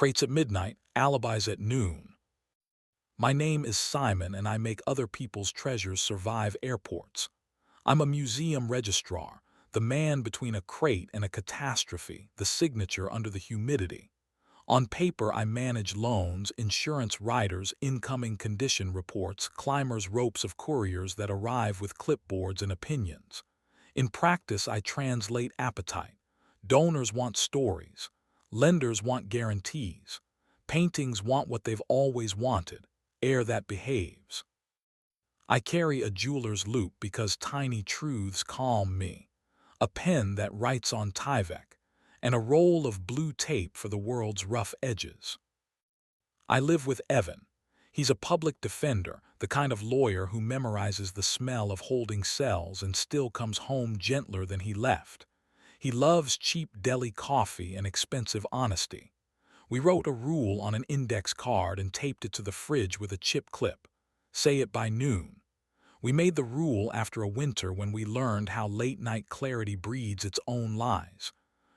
Crates at midnight, alibis at noon. My name is Simon and I make other people's treasures survive airports. I'm a museum registrar, the man between a crate and a catastrophe, the signature under the humidity. On paper, I manage loans, insurance riders, incoming condition reports, climbers' ropes of couriers that arrive with clipboards and opinions. In practice, I translate appetite. Donors want stories. Lenders want guarantees. Paintings want what they've always wanted, air that behaves. I carry a jeweler's loupe because tiny truths calm me, a pen that writes on Tyvek, and a roll of blue tape for the world's rough edges. I live with Evan. He's a public defender, the kind of lawyer who memorizes the smell of holding cells and still comes home gentler than he left. He loves cheap deli coffee and expensive honesty. We wrote a rule on an index card and taped it to the fridge with a chip clip. Say it by noon. We made the rule after a winter when we learned how late-night clarity breeds its own lies.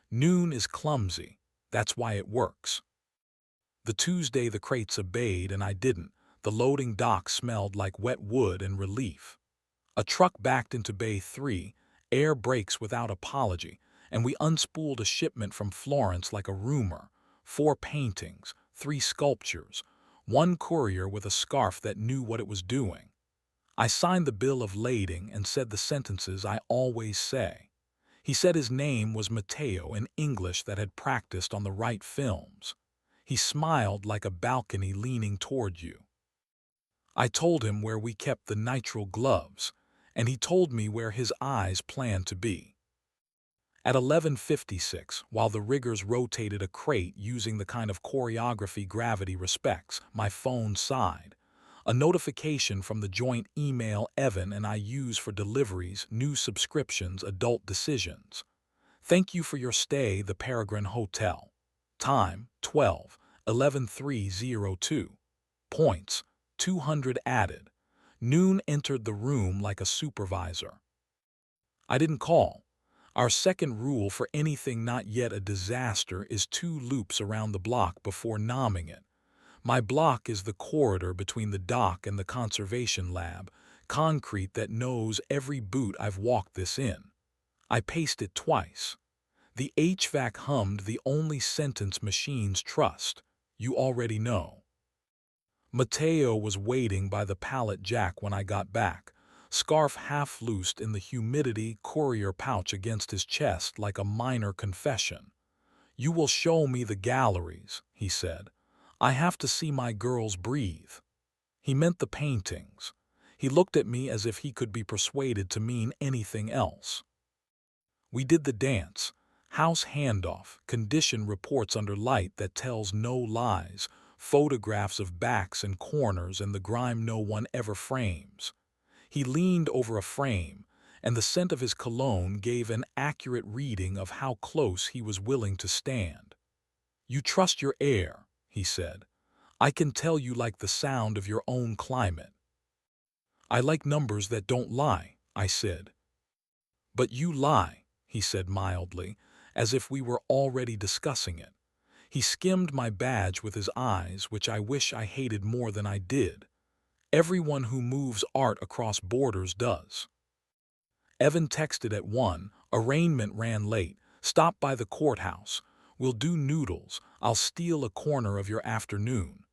Noon is clumsy. That's why it works. The Tuesday the crates obeyed and I didn't. The loading dock smelled like wet wood and relief. A truck backed into Bay 3, air brakes without apology, and we unspooled a shipment from Florence like a rumor. 4 paintings, 3 sculptures, 1 courier with a scarf that knew what it was doing. I signed the bill of lading and said the sentences I always say. He said his name was Matteo in English that had practiced on the right films. He smiled like a balcony leaning toward you. I told him where we kept the nitrile gloves, and he told me where his eyes planned to be. At 11:56, while the riggers rotated a crate using the kind of choreography gravity respects, my phone sighed. A notification from the joint email Evan and I use for deliveries, new subscriptions, adult decisions. Thank you for your stay, the Peregrine Hotel. Time, 12:11:302. Points, 200 added. Noon entered the room like a supervisor. I didn't call. Our second rule for anything not yet a disaster is 2 loops around the block before nomming it. My block is the corridor between the dock and the conservation lab, concrete that knows every boot I've walked this in. I paced it twice. The HVAC hummed the only sentence machines trust. You already know. Matteo was waiting by the pallet jack when I got back, scarf half loosed in the humidity, courier pouch against his chest like a minor confession. You will show me the galleries, he said. I have to see my girls breathe. He meant the paintings. He looked at me as if he could be persuaded to mean anything else. We did the dance. House handoff, condition reports under light that tells no lies, photographs of backs and corners and the grime no one ever frames. He leaned over a frame, and the scent of his cologne gave an accurate reading of how close he was willing to stand. You trust your air, he said. I can tell you like the sound of your own climate. I like numbers that don't lie, I said. But you lie, he said mildly, as if we were already discussing it. He skimmed my badge with his eyes, which I wish I hated more than I did. Everyone who moves art across borders does. Evan texted at 1, arraignment ran late, stop by the courthouse. We'll do noodles, I'll steal a corner of your afternoon.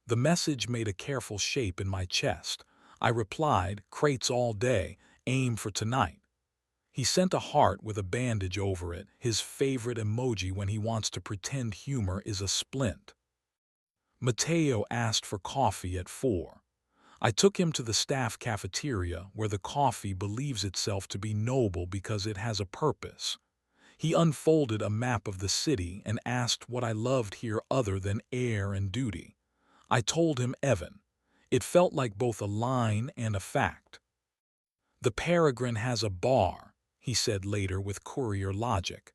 The message made a careful shape in my chest. I replied, crates all day, aim for tonight. He sent a heart with a bandage over it, his favorite emoji when he wants to pretend humor is a splint. Matteo asked for coffee at 4. I took him to the staff cafeteria where the coffee believes itself to be noble because it has a purpose. He unfolded a map of the city and asked what I loved here other than air and duty. I told him Evan. It felt like both a line and a fact. The Peregrine has a bar, he said later with courier logic.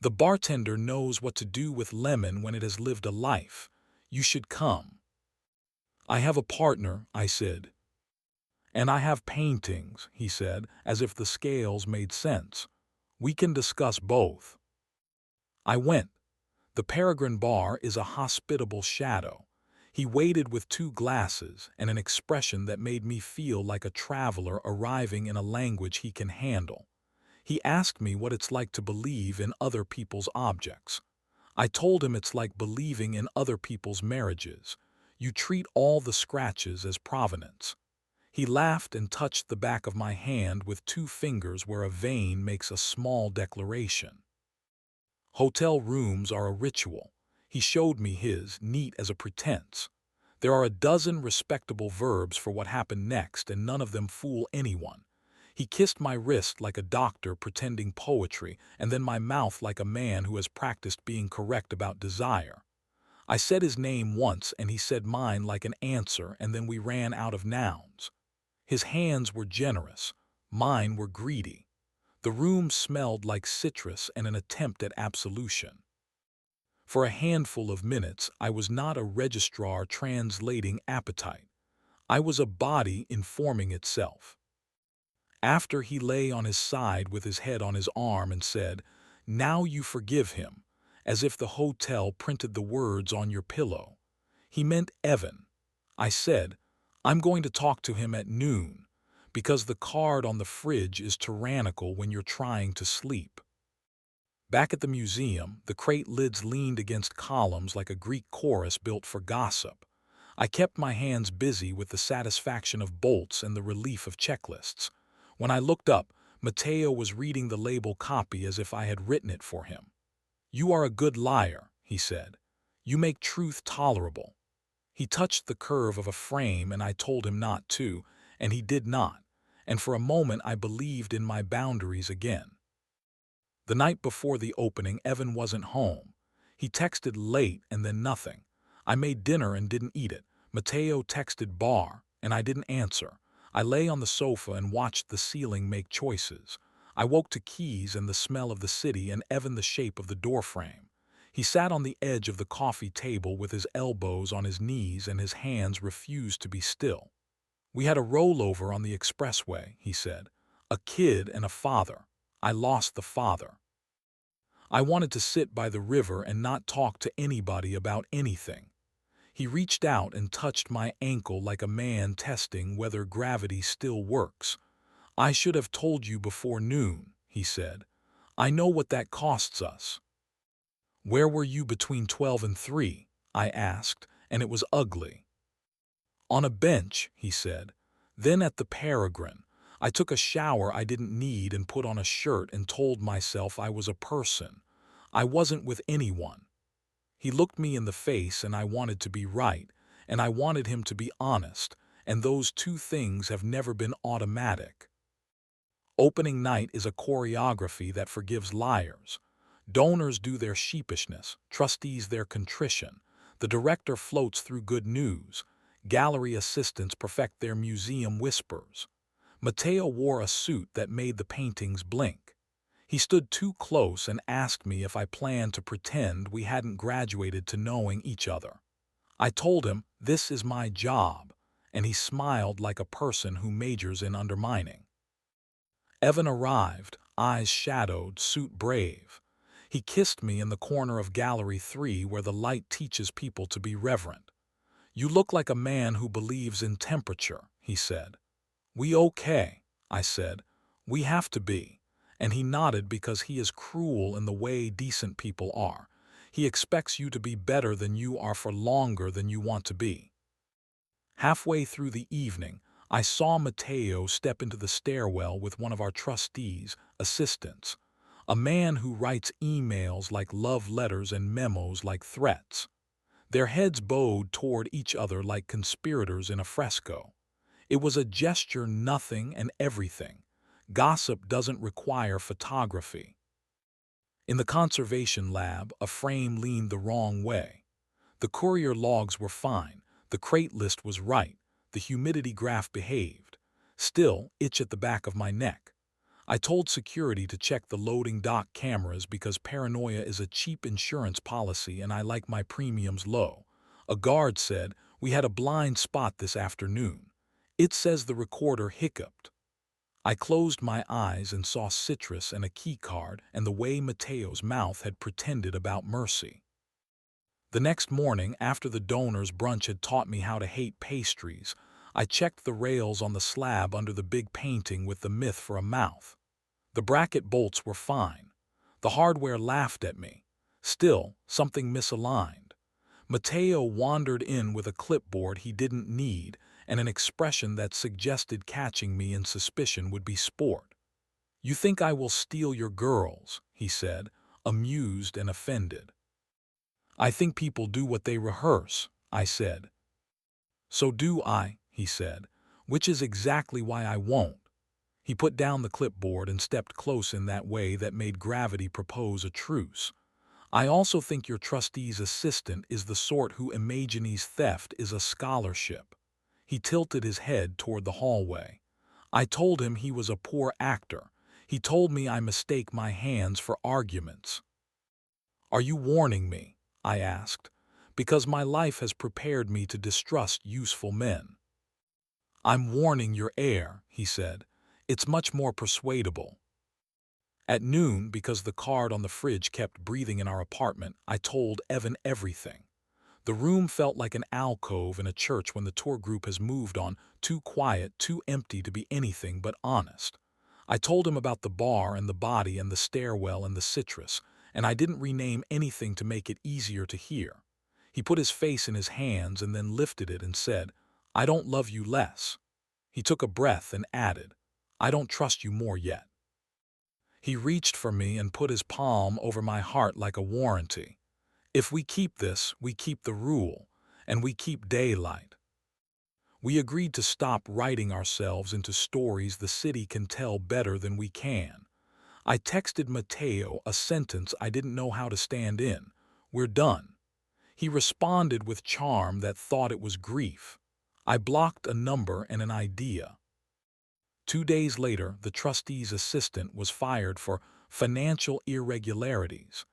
The bartender knows what to do with lemon when it has lived a life. You should come. I have a partner, I said. And I have paintings, he said, as if the scales made sense. We can discuss both. I went. The Peregrine Bar is a hospitable shadow. He waited with two glasses and an expression that made me feel like a traveler arriving in a language he can handle. He asked me what it's like to believe in other people's objects. I told him it's like believing in other people's marriages. You treat all the scratches as provenance. He laughed and touched the back of my hand with two fingers where a vein makes a small declaration. Hotel rooms are a ritual. He showed me his, neat as a pretense. There are a dozen respectable verbs for what happened next, and none of them fool anyone. He kissed my wrist like a doctor pretending poetry, and then my mouth like a man who has practiced being correct about desire. I said his name once, and he said mine like an answer, and then we ran out of nouns. His hands were generous. Mine were greedy. The room smelled like citrus and an attempt at absolution. For a handful of minutes, I was not a registrar translating appetite. I was a body informing itself. After he lay on his side with his head on his arm and said, "Now you forgive him," as if the hotel printed the words on your pillow. He meant Evan. I said, "I'm going to talk to him at noon, because the card on the fridge is tyrannical when you're trying to sleep." Back at the museum, the crate lids leaned against columns like a Greek chorus built for gossip. I kept my hands busy with the satisfaction of bolts and the relief of checklists. When I looked up, Matteo was reading the label copy as if I had written it for him. "You are a good liar," he said. "You make truth tolerable." He touched the curve of a frame and I told him not to, and he did not, and for a moment I believed in my boundaries again. The night before the opening, Evan wasn't home. He texted late and then nothing. I made dinner and didn't eat it. Matteo texted bar, and I didn't answer. I lay on the sofa and watched the ceiling make choices. I woke to keys and the smell of the city and Evan the shape of the doorframe. He sat on the edge of the coffee table with his elbows on his knees and his hands refused to be still. "We had a rollover on the expressway," he said. "A kid and a father. I lost the father. I wanted to sit by the river and not talk to anybody about anything." He reached out and touched my ankle like a man testing whether gravity still works. "I should have told you before noon," he said. "I know what that costs us." "Where were you between 12 and 3?" I asked, and it was ugly. "On a bench," he said. "Then at the Peregrine. I took a shower I didn't need and put on a shirt and told myself I was a person. I wasn't with anyone." He looked me in the face and I wanted to be right, and I wanted him to be honest, and those two things have never been automatic. Opening night is a choreography that forgives liars. Donors do their sheepishness, trustees their contrition. The director floats through good news. Gallery assistants perfect their museum whispers. Matteo wore a suit that made the paintings blink. He stood too close and asked me if I planned to pretend we hadn't graduated to knowing each other. I told him, "This is my job," and he smiled like a person who majors in undermining. Evan arrived, eyes shadowed, suit brave. He kissed me in the corner of Gallery 3 where the light teaches people to be reverent. "You look like a man who believes in temperature," he said. "We okay," I said. "We have to be." And he nodded because he is cruel in the way decent people are. He expects you to be better than you are for longer than you want to be. Halfway through the evening, I saw Matteo step into the stairwell with one of our trustees' assistants, a man who writes emails like love letters and memos like threats. Their heads bowed toward each other like conspirators in a fresco. It was a gesture nothing and everything. Gossip doesn't require photography. In the conservation lab, a frame leaned the wrong way. The courier logs were fine, the crate list was right, the humidity graph behaved. Still, itch at the back of my neck. I told security to check the loading dock cameras because paranoia is a cheap insurance policy and I like my premiums low. A guard said, "We had a blind spot this afternoon. It says the recorder hiccuped." I closed my eyes and saw citrus and a key card and the way Matteo's mouth had pretended about mercy. The next morning, after the donor's brunch had taught me how to hate pastries, I checked the rails on the slab under the big painting with the myth for a mouth. The bracket bolts were fine. The hardware laughed at me. Still, something misaligned. Mateo wandered in with a clipboard he didn't need and an expression that suggested catching me in suspicion would be sport. "You think I will steal your girls," he said, amused and offended. "I think people do what they rehearse," I said. "So do I," he said, "which is exactly why I won't." He put down the clipboard and stepped close in that way that made gravity propose a truce. "I also think your trustee's assistant is the sort who imagines theft is a scholarship." He tilted his head toward the hallway. "I told him he was a poor actor. He told me I mistake my hands for arguments." "Are you warning me?" I asked. "Because my life has prepared me to distrust useful men." "I'm warning your heir," he said. "It's much more persuadable." At noon, because the card on the fridge kept breathing in our apartment, I told Evan everything. The room felt like an alcove in a church when the tour group has moved on, too quiet, too empty to be anything but honest. I told him about the bar and the body and the stairwell and the citrus, and I didn't rename anything to make it easier to hear. He put his face in his hands and then lifted it and said, "I don't love you less." He took a breath and added, "I don't trust you more yet." He reached for me and put his palm over my heart like a warranty. "If we keep this, we keep the rule, and we keep daylight." We agreed to stop writing ourselves into stories the city can tell better than we can. I texted Mateo a sentence I didn't know how to stand in. "We're done." He responded with charm that thought it was grief. I blocked a number and an idea. 2 days later, the trustee's assistant was fired for financial irregularities,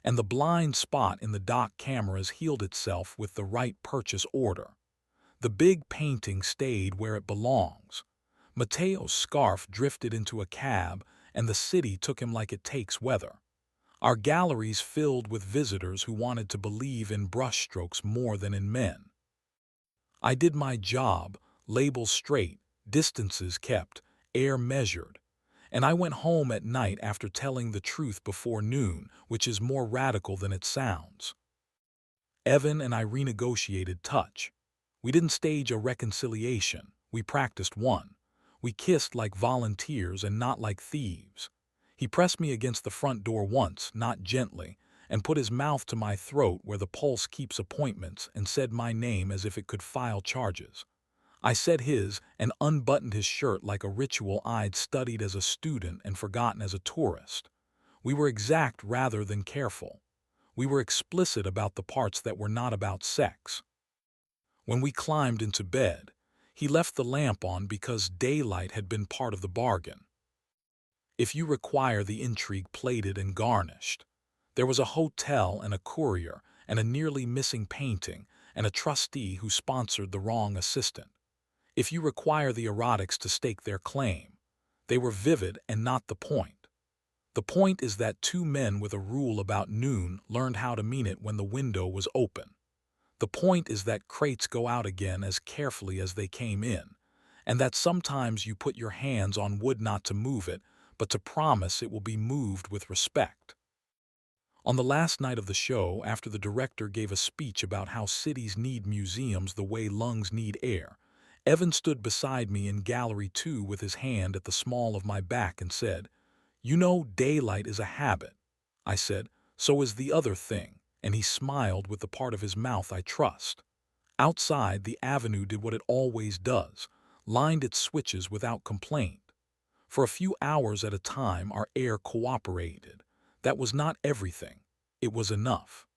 and the blind spot in the dock cameras healed itself with the right purchase order. The big painting stayed where it belongs. Mateo's scarf drifted into a cab, and the city took him like it takes weather. Our galleries filled with visitors who wanted to believe in brushstrokes more than in men. I did my job, labels straight, distances kept, air measured, and I went home at night after telling the truth before noon, which is more radical than it sounds. Evan and I renegotiated touch. We didn't stage a reconciliation, we practiced one. We kissed like volunteers and not like thieves. He pressed me against the front door once, not gently, and put his mouth to my throat where the pulse keeps appointments and said my name as if it could file charges. I said his and unbuttoned his shirt like a ritual I'd studied as a student and forgotten as a tourist. We were exact rather than careful. We were explicit about the parts that were not about sex. When we climbed into bed, he left the lamp on because daylight had been part of the bargain. "If you require the intrigue plated and garnished." There was a hotel and a courier and a nearly missing painting and a trustee who sponsored the wrong assistant. "If you require the erotics to stake their claim." They were vivid and not the point. The point is that two men with a rule about noon learned how to mean it when the window was open. The point is that crates go out again as carefully as they came in, and that sometimes you put your hands on wood not to move it, but to promise it will be moved with respect. On the last night of the show, after the director gave a speech about how cities need museums the way lungs need air, Evan stood beside me in Gallery 2 with his hand at the small of my back and said, "You know, daylight is a habit." I said, "So is the other thing," and he smiled with the part of his mouth I trust. Outside, the avenue did what it always does, lined its switches without complaint. For a few hours at a time, our air cooperated. That was not everything. It was enough.